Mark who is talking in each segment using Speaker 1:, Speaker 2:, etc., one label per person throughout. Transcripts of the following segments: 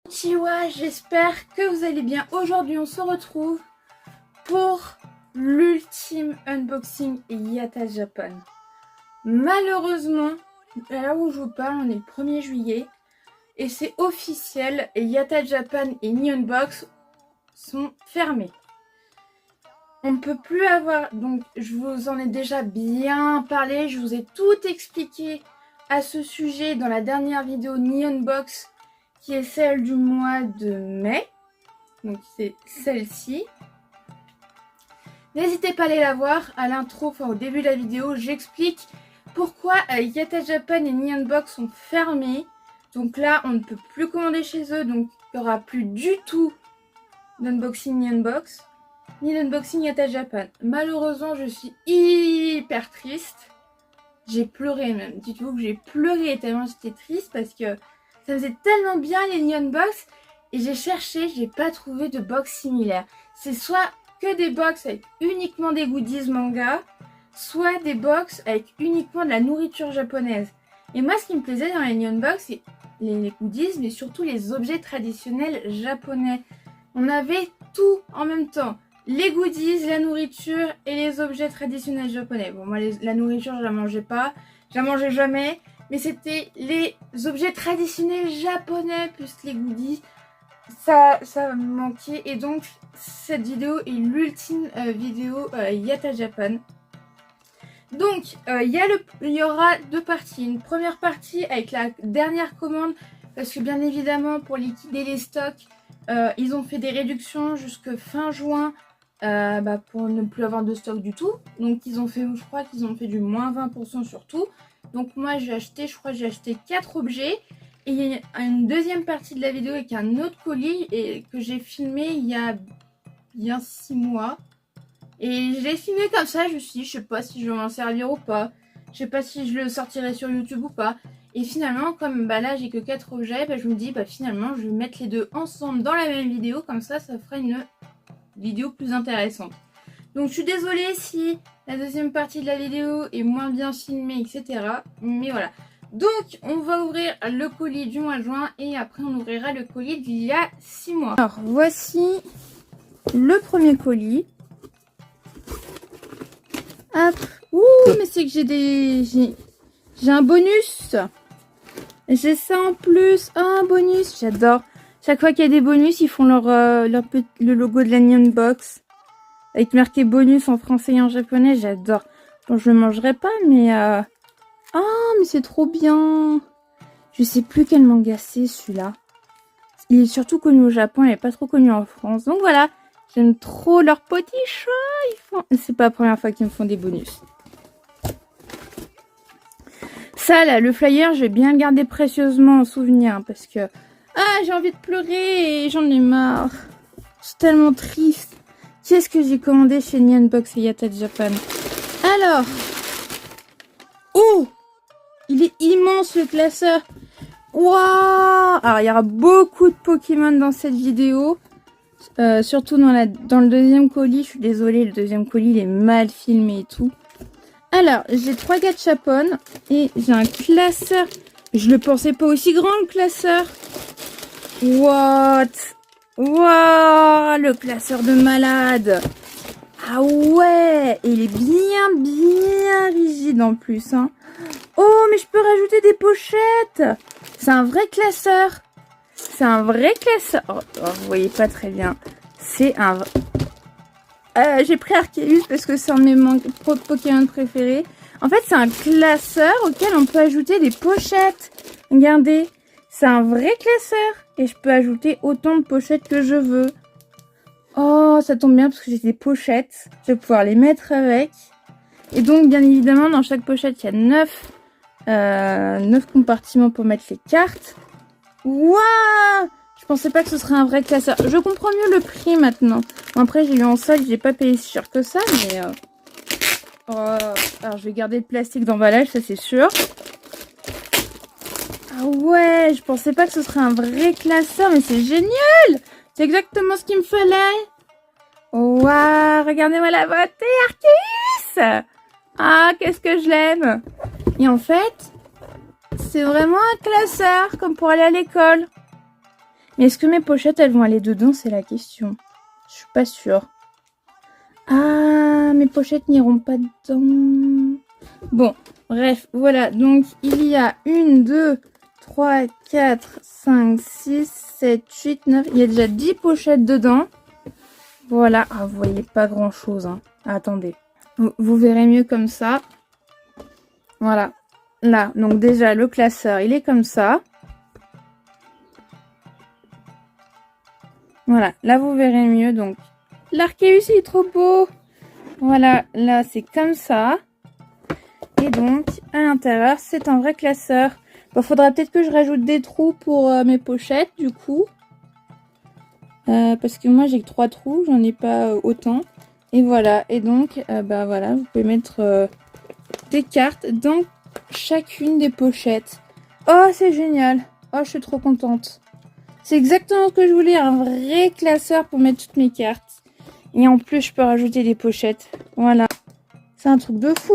Speaker 1: Konnichiwa, j'espère que vous allez bien. Aujourd'hui, on se retrouve pour l'ultime unboxing Yata Japan. Malheureusement, à l'heure où je vous parle, on est le 1er juillet et c'est officiel, Yata Japan et Nihonbox sont fermés. On ne peut plus avoir, donc je vous en ai déjà bien parlé, je vous ai tout expliqué à ce sujet dans la dernière vidéo Nihonbox qui est celle du mois de mai, donc c'est celle-ci. N'hésitez pas à aller la voir, à l'intro, enfin au début de la vidéo, j'explique pourquoi Yata Japan et Nihonbox sont fermés. Donc là, on ne peut plus commander chez eux, donc il n'y aura plus du tout d'unboxing Nihonbox, ni d'unboxing Yata Japan. Malheureusement, je suis hyper triste. J'ai pleuré même, dites-vous que j'ai pleuré tellement j'étais triste parce que ça faisait tellement bien les Nihonbox et j'ai cherché, j'ai pas trouvé de box similaire. C'est soit que des box avec uniquement des goodies manga, soit des box avec uniquement de la nourriture japonaise. Et moi, ce qui me plaisait dans les Nihonbox, c'est les goodies, mais surtout les objets traditionnels japonais. On avait tout en même temps. Les goodies, la nourriture et les objets traditionnels japonais. Bon, moi, la nourriture, je la mangeais pas. Je la mangeais jamais. Mais c'était les objets traditionnels japonais plus les goodies. Ça me manquait. Et donc, cette vidéo est l'ultime vidéo Yata Japan. Donc, il y aura deux parties. Une première partie avec la dernière commande. Parce que bien évidemment, pour liquider les stocks, ils ont fait des réductions jusque fin juin. Pour ne plus avoir de stock du tout. Donc ils ont fait, je crois qu'ils ont fait du moins 20% sur tout. Donc moi j'ai acheté, je crois que j'ai acheté 4 objets. Et il y a une deuxième partie de la vidéo avec un autre colis et que j'ai filmé il y a bien 6 mois. Et je l'ai filmé comme ça, je me suis dit, je sais pas si je vais m'en servir ou pas. Je sais pas si je le sortirai sur YouTube ou pas. Et finalement, comme là j'ai que 4 objets, je me dis finalement je vais mettre les deux ensemble dans la même vidéo. Comme ça fera une vidéo plus intéressante. Donc je suis désolée si la deuxième partie de la vidéo est moins bien filmée, etc. Mais voilà. Donc on va ouvrir le colis du mois de juin et après on ouvrira le colis d'il y a 6 mois. Alors voici le premier colis. Hop. Ouh, mais c'est que j'ai un bonus. J'ai ça en plus. Oh, un bonus, j'adore. Chaque fois qu'il y a des bonus, ils font le logo de la Nihonbox. Avec marqué bonus en français et en japonais, j'adore. Bon, je le mangerai pas, mais... Oh, mais c'est trop bien. Je sais plus quel manga c'est, celui-là. Il est surtout connu au Japon, il n'est pas trop connu en France. Donc voilà, j'aime trop leurs petits chats. C'est pas la première fois qu'ils me font des bonus. Ça, là, le flyer, je vais bien le garder précieusement en souvenir, hein, parce que... Ah, j'ai envie de pleurer et j'en ai marre. C'est tellement triste. Qu'est-ce que j'ai commandé chez Nihonbox et Yata Japan? Alors. Oh, il est immense le classeur. Waouh. Alors, il y aura beaucoup de Pokémon dans cette vidéo. Surtout dans le deuxième colis. Je suis désolée, le deuxième colis, il est mal filmé et tout. Alors, j'ai 3 gachapon et j'ai un classeur. Je le pensais pas aussi grand, le classeur. What? Wow, le classeur de malade. Ah ouais, il est bien rigide en plus. Hein. Oh, mais je peux rajouter des pochettes. C'est un vrai classeur. C'est un vrai classeur. Oh, vous voyez pas très bien. C'est un... j'ai pris Arceus parce que c'est un de mes Pokémon préférés. En fait, c'est un classeur auquel on peut ajouter des pochettes. Regardez, c'est un vrai classeur. Et je peux ajouter autant de pochettes que je veux. Oh, ça tombe bien parce que j'ai des pochettes. Je vais pouvoir les mettre avec. Et donc, bien évidemment, dans chaque pochette, il y a 9 compartiments pour mettre les cartes. Waouh! Je pensais pas que ce serait un vrai classeur. Je comprends mieux le prix maintenant. Bon, après, j'ai eu en solde, j'ai pas payé si cher que ça, mais... Oh, alors, je vais garder le plastique d'emballage, ça c'est sûr. Ah ouais, je pensais pas que ce serait un vrai classeur, mais c'est génial! C'est exactement ce qu'il me fallait. Oh, waouh, regardez-moi la beauté, Arceus! Ah, qu'est-ce que je l'aime! Et en fait, c'est vraiment un classeur, comme pour aller à l'école. Mais est-ce que mes pochettes, elles vont aller dedans? C'est la question. Je suis pas sûre. Ah, mes pochettes n'iront pas dedans. Bon, bref, voilà. Donc, il y a 1, 2, 3, 4, 5, 6, 7, 8, 9. Il y a déjà 10 pochettes dedans. Voilà. Ah, vous voyez pas grand-chose. Hein. Attendez. Vous verrez mieux comme ça. Voilà. Là, donc déjà, le classeur, il est comme ça. Voilà. Là, vous verrez mieux. Donc, l'Arceus, il est trop beau. Voilà. Là, c'est comme ça. Et donc, à l'intérieur, c'est un vrai classeur. Bon, faudra peut-être que je rajoute des trous pour mes pochettes, du coup. Parce que moi, j'ai que 3 trous. J'en ai pas autant. Et voilà. Et donc, bah voilà, vous pouvez mettre des cartes dans chacune des pochettes. Oh, c'est génial. Oh, je suis trop contente. C'est exactement ce que je voulais. Un vrai classeur pour mettre toutes mes cartes. Et en plus, je peux rajouter des pochettes. Voilà. C'est un truc de fou.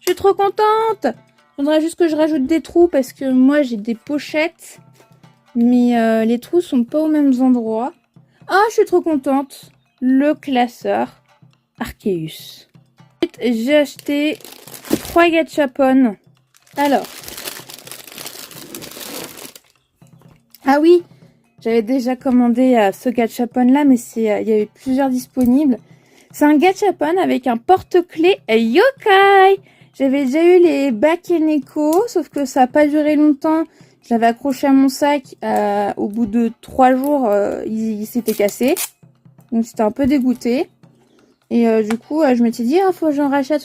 Speaker 1: Je suis trop contente. Il faudra juste que je rajoute des trous parce que moi j'ai des pochettes. Mais les trous sont pas aux mêmes endroits. Ah, je suis trop contente. Le classeur Arceus. J'ai acheté 3 gachapon. Alors. Ah oui, j'avais déjà commandé ce gachapon là, mais il y avait plusieurs disponibles. C'est un gachapon avec un porte-clés yokai. J'avais déjà eu les Bakeneko, sauf que ça n'a pas duré longtemps. Je l'avais accroché à mon sac. Au bout de 3 jours, il s'était cassé. Donc j'étais un peu dégoûtée. Et du coup, je m'étais dit, faut que j'en rachète,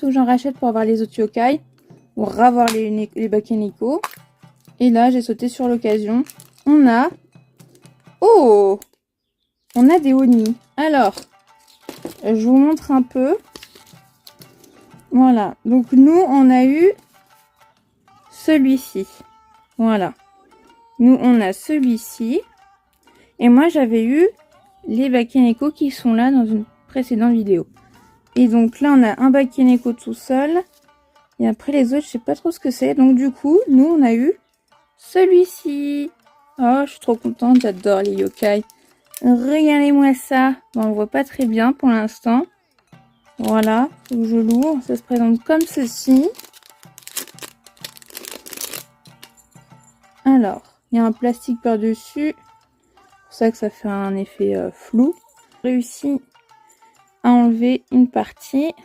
Speaker 1: pour avoir les autres yokai. Pour avoir les Bakeneko. Et là, j'ai sauté sur l'occasion. On a... Oh! On a des Oni. Alors, je vous montre un peu. Voilà. Donc, nous, on a eu celui-ci. Voilà. Nous, on a celui-ci. Et moi, j'avais eu les Bakeneko qui sont là dans une précédente vidéo. Et donc, là, on a un Bakeneko tout seul. Et après, les autres, je sais pas trop ce que c'est. Donc, du coup, nous, on a eu celui-ci. Oh, je suis trop contente. J'adore les yokai. Regardez-moi ça. Bon, on voit pas très bien pour l'instant. Voilà, faut que je l'ouvre. Ça se présente comme ceci. Alors, il y a un plastique par-dessus. C'est pour ça que ça fait un effet flou. J'ai réussi à enlever une partie.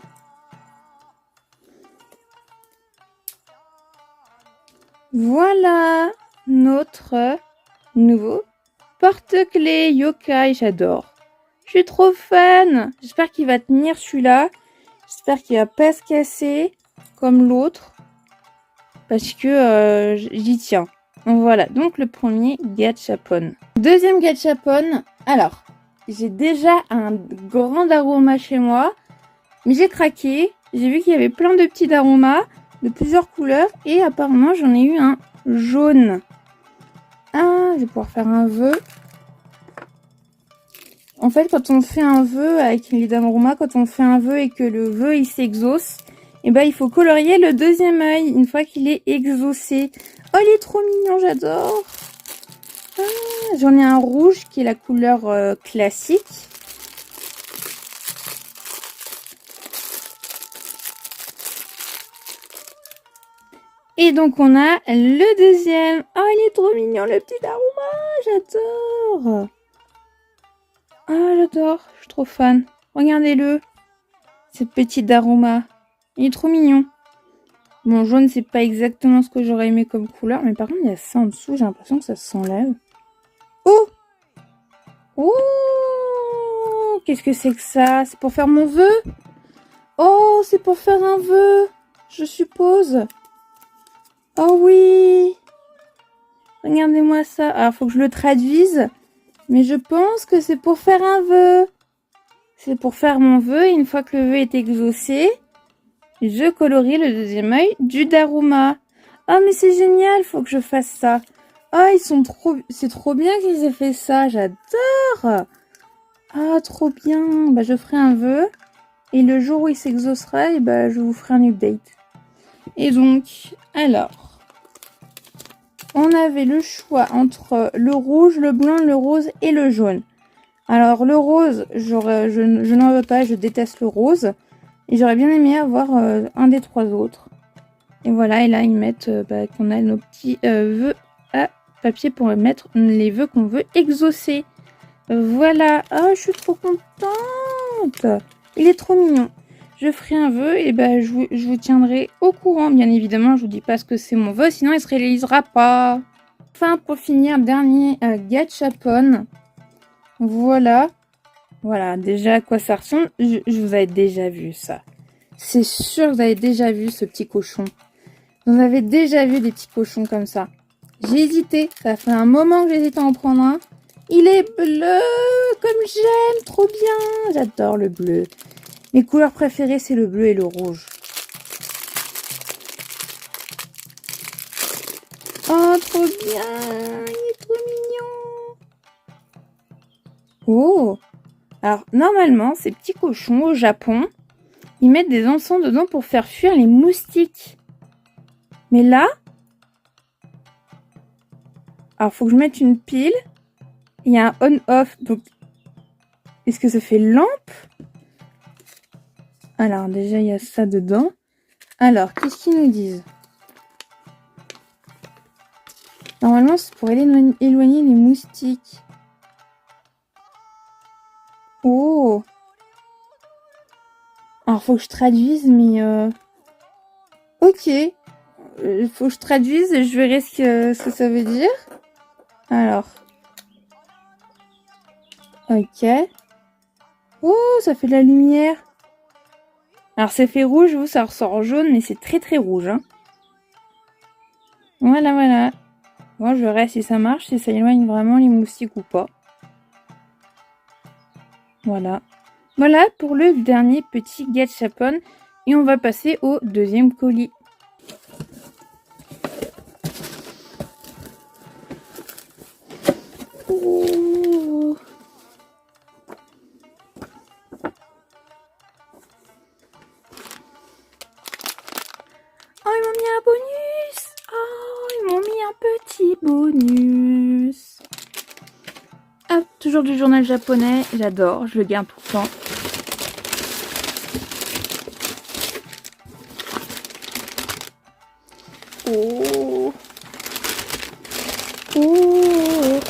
Speaker 1: Voilà notre nouveau porte-clés yokai. J'adore. Je suis trop fan. J'espère qu'il va tenir celui-là. J'espère qu'il va pas se casser comme l'autre. Parce que j'y tiens. Donc voilà. Donc le premier gachapon. Deuxième gachapon. Alors, j'ai déjà un grand Daruma chez moi. Mais j'ai craqué. J'ai vu qu'il y avait plein de petits Daruma de plusieurs couleurs. Et apparemment, j'en ai eu un jaune. Ah, je vais pouvoir faire un vœu. En fait, quand on fait un vœu avec les Daruma, quand on fait un vœu et que le vœu il s'exauce, et ben il faut colorier le deuxième œil une fois qu'il est exaucé. Oh, il est trop mignon, j'adore. Ah, j'en ai un rouge qui est la couleur classique. Et donc on a le deuxième. Oh, il est trop mignon, le petit Daruma, j'adore. Ah, j'adore, je suis trop fan. Regardez-le, ce petit Daruma. Il est trop mignon. Bon, jaune, c'est pas exactement ce que j'aurais aimé comme couleur. Mais par contre, il y a ça en dessous. J'ai l'impression que ça s'enlève. Oh! Oh! Qu'est-ce que c'est que ça? C'est pour faire mon vœu? Oh, c'est pour faire un vœu, je suppose. Oh oui! Regardez-moi ça. Alors, faut que je le traduise. Mais je pense que c'est pour faire un vœu. C'est pour faire mon vœu. Et une fois que le vœu est exaucé, je colorie le deuxième œil du Daruma. Oh, mais c'est génial. Faut que je fasse ça. Oh, ils sont trop... C'est trop bien qu'ils aient fait ça. J'adore. Ah, trop bien. Bah, je ferai un vœu. Et le jour où il s'exaucera, et bah, je vous ferai un update. Et donc, alors... on avait le choix entre le rouge, le blanc, le rose et le jaune. Alors le rose, je n'en veux pas, je déteste le rose. Et j'aurais bien aimé avoir un des 3 autres. Et voilà, et là ils mettent qu'on a nos petits vœux à papier pour mettre les vœux qu'on veut exaucer. Voilà, oh je suis trop contente. Il est trop mignon. Je ferai un vœu et je vous tiendrai au courant. Bien évidemment, je vous dis pas ce que c'est mon vœu, sinon il se réalisera pas. Enfin, pour finir, dernier gachapon. Voilà. Voilà, déjà à quoi ça ressemble. Je vous avais déjà vu ça. C'est sûr que vous avez déjà vu ce petit cochon. Vous avez déjà vu des petits cochons comme ça. J'ai hésité. Ça fait un moment que j'hésite à en prendre un. Il est bleu, comme j'aime. Trop bien. J'adore le bleu. Mes couleurs préférées, c'est le bleu et le rouge. Oh, trop bien. Il est trop mignon. Oh. Alors, normalement, ces petits cochons au Japon, ils mettent des encens dedans pour faire fuir les moustiques. Mais là, alors faut que je mette une pile. Il y a un on-off, donc est-ce que ça fait lampe? Alors déjà, il y a ça dedans. Alors, qu'est-ce qu'ils nous disent? Normalement, c'est pour éloigner les moustiques. Oh! Alors, faut que je traduise, mais... Ok. Faut que je traduise et je verrai ce que ça veut dire. Alors. Ok. Oh, ça fait de la lumière. Alors, c'est fait rouge, vous, ça ressort jaune, mais c'est très très rouge. Hein. Voilà, voilà. Bon, je verrai si ça marche, si ça éloigne vraiment les moustiques ou pas. Voilà. Voilà pour le dernier petit gachapon. Et on va passer au deuxième colis. Oh. Oh, ils m'ont mis un bonus. Oh, ils m'ont mis un petit bonus. Ah, toujours du journal japonais. J'adore, je le garde tout le temps. Oh. Oh.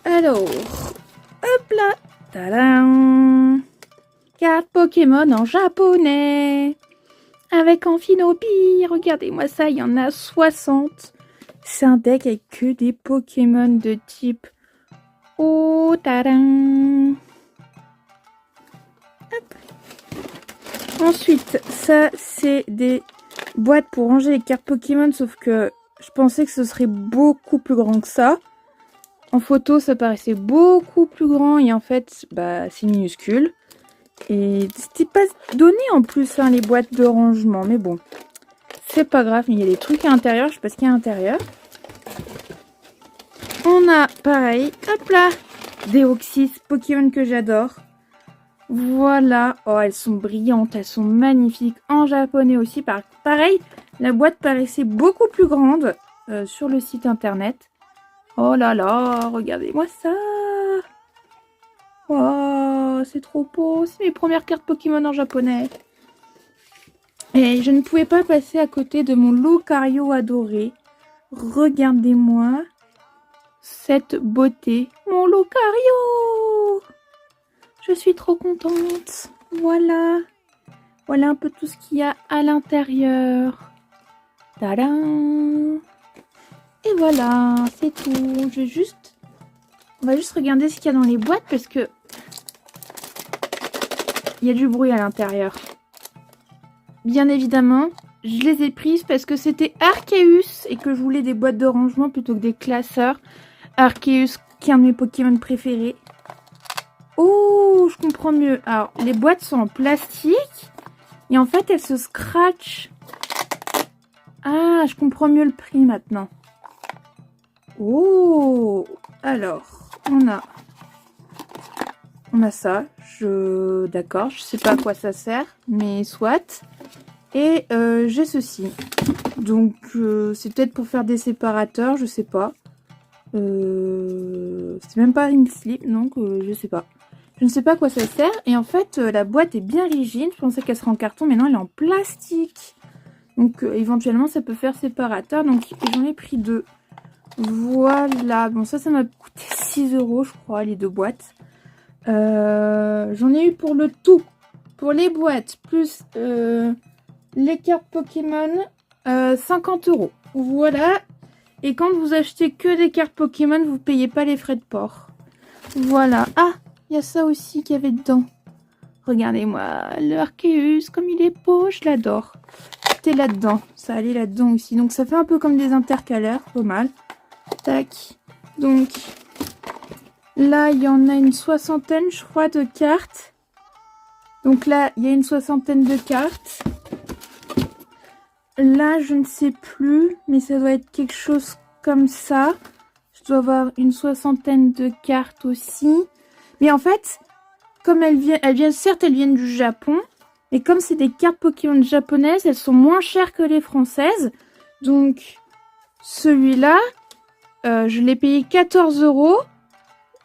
Speaker 1: Alors, hop là. Tadam. Carte Pokémon en japonais. Avec Amphinobi. Regardez-moi ça, il y en a 60. C'est un deck avec que des Pokémon de type... Oh, tadam. Hop. Ensuite, ça, c'est des boîtes pour ranger les cartes Pokémon, sauf que je pensais que ce serait beaucoup plus grand que ça. En photo, ça paraissait beaucoup plus grand et en fait, c'est minuscule. Et c'était pas donné en plus, hein, les boîtes de rangement, mais bon. C'est pas grave, mais il y a des trucs à l'intérieur, je sais pas ce qu'il y a à l'intérieur. On a, pareil, hop là, des Oxys Pokémon que j'adore. Voilà, oh elles sont brillantes, elles sont magnifiques, en japonais aussi. Pareil, la boîte paraissait beaucoup plus grande sur le site internet. Oh là là, regardez-moi ça. Oh, c'est trop beau, c'est mes premières cartes Pokémon en japonais. Et je ne pouvais pas passer à côté de mon Lucario adoré. Regardez-moi cette beauté, mon Lucario. Je suis trop contente. Voilà. Voilà un peu tout ce qu'il y a à l'intérieur. Tadam. Et voilà, c'est tout. On va juste regarder ce qu'il y a dans les boîtes parce que il y a du bruit à l'intérieur. Bien évidemment, je les ai prises parce que c'était Arceus et que je voulais des boîtes de rangement plutôt que des classeurs. Arceus, qui est un de mes Pokémon préférés. Oh, je comprends mieux. Alors, les boîtes sont en plastique et en fait, elles se scratchent. Ah, je comprends mieux le prix maintenant. Oh, alors, on a ça. D'accord, je sais pas à quoi ça sert, mais soit. Et j'ai ceci. Donc c'est peut-être pour faire des séparateurs, je sais pas. C'est même pas une slip, donc je sais pas. Je ne sais pas à quoi ça sert. Et en fait, la boîte est bien rigide. Je pensais qu'elle serait en carton, mais non, elle est en plastique. Donc éventuellement, ça peut faire séparateur. Donc j'en ai pris 2. Voilà. Bon, ça m'a coûté 6 €, je crois, les 2 boîtes. J'en ai eu pour le tout. Pour les boîtes, plus les cartes Pokémon, 50 €. Voilà. Et quand vous achetez que des cartes Pokémon, vous payez pas les frais de port. Voilà. Ah, il y a ça aussi qu'il y avait dedans. Regardez-moi, le Arceus, comme il est beau, je l'adore. C'était là-dedans. Ça allait là-dedans aussi. Donc ça fait un peu comme des intercalaires, pas mal. Tac. Donc là, il y en a une 60aine, je crois, de cartes. Donc là, il y a une 60aine de cartes. Là, je ne sais plus, mais ça doit être quelque chose comme ça. Je dois avoir une 60aine de cartes aussi. Mais en fait, comme elles viennent du Japon, mais comme c'est des cartes Pokémon japonaises, elles sont moins chères que les françaises. Donc, celui-là, je l'ai payé 14 €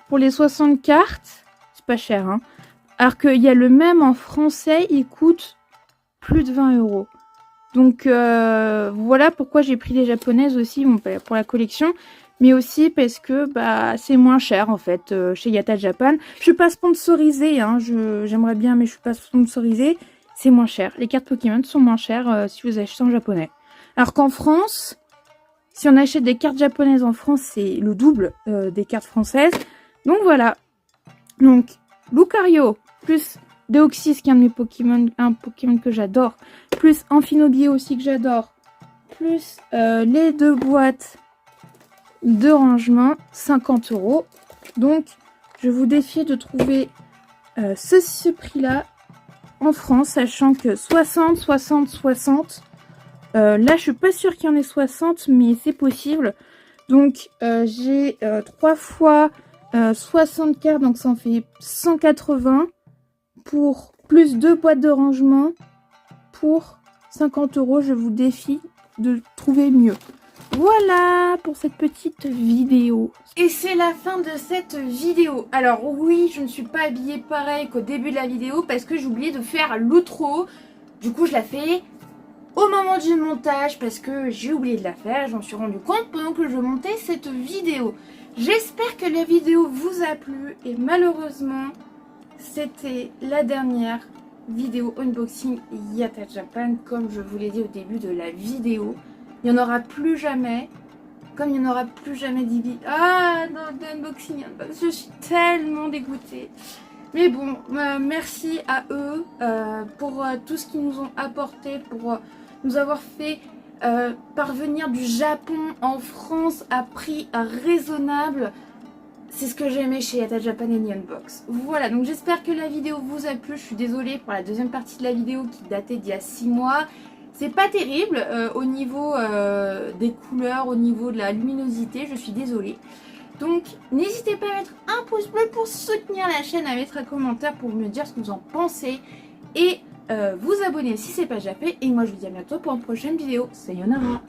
Speaker 1: pour les 60 cartes. C'est pas cher, hein. Alors qu'il y a le même en français, il coûte plus de 20 €. Donc voilà pourquoi j'ai pris les japonaises aussi, bon, pour la collection, mais aussi parce que c'est moins cher en fait chez Yata Japan. Je suis pas sponsorisée, hein, j'aimerais bien, mais je suis pas sponsorisée. C'est moins cher. Les cartes Pokémon sont moins chères si vous achetez en japonais. Alors qu'en France, si on achète des cartes japonaises en France, c'est le double des cartes françaises. Donc voilà. Donc Lucario plus Deoxys, qui est un de mes Pokémon, un Pokémon que j'adore, plus Amphinobie aussi que j'adore, plus les 2 boîtes de rangement, 50 €. Donc, je vous défie de trouver ce prix-là en France, sachant que 60, 60, 60. Là, je suis pas sûre qu'il y en ait 60, mais c'est possible. Donc, j'ai 3 fois 60 cartes, donc ça en fait 180. Pour plus 2 boîtes de rangement pour 50 €. Je vous défie de trouver mieux. Voilà pour cette petite vidéo. Et c'est la fin de cette vidéo. Alors oui, je ne suis pas habillée pareil qu'au début de la vidéo parce que j'ai oublié de faire l'outro. Du coup, je la fais au moment du montage parce que j'ai oublié de la faire. J'en suis rendu compte pendant que je montais cette vidéo. J'espère que la vidéo vous a plu et malheureusement, c'était la dernière vidéo unboxing Yata Japan, comme je vous l'ai dit au début de la vidéo. Il n'y en aura plus jamais. Comme il n'y en aura plus jamais d'unboxing. Je suis tellement dégoûtée. Mais bon, merci à eux pour tout ce qu'ils nous ont apporté, pour nous avoir fait parvenir du Japon en France à prix raisonnable. C'est ce que j'aimais chez Yata Japan et Nihon Box. Voilà, donc j'espère que la vidéo vous a plu. Je suis désolée pour la deuxième partie de la vidéo qui datait d'il y a 6 mois. C'est pas terrible au niveau des couleurs, au niveau de la luminosité, je suis désolée. Donc n'hésitez pas à mettre un pouce bleu pour soutenir la chaîne, à mettre un commentaire pour me dire ce que vous en pensez. Et vous abonner si c'est pas déjà fait. Et moi je vous dis à bientôt pour une prochaine vidéo. Sayonara.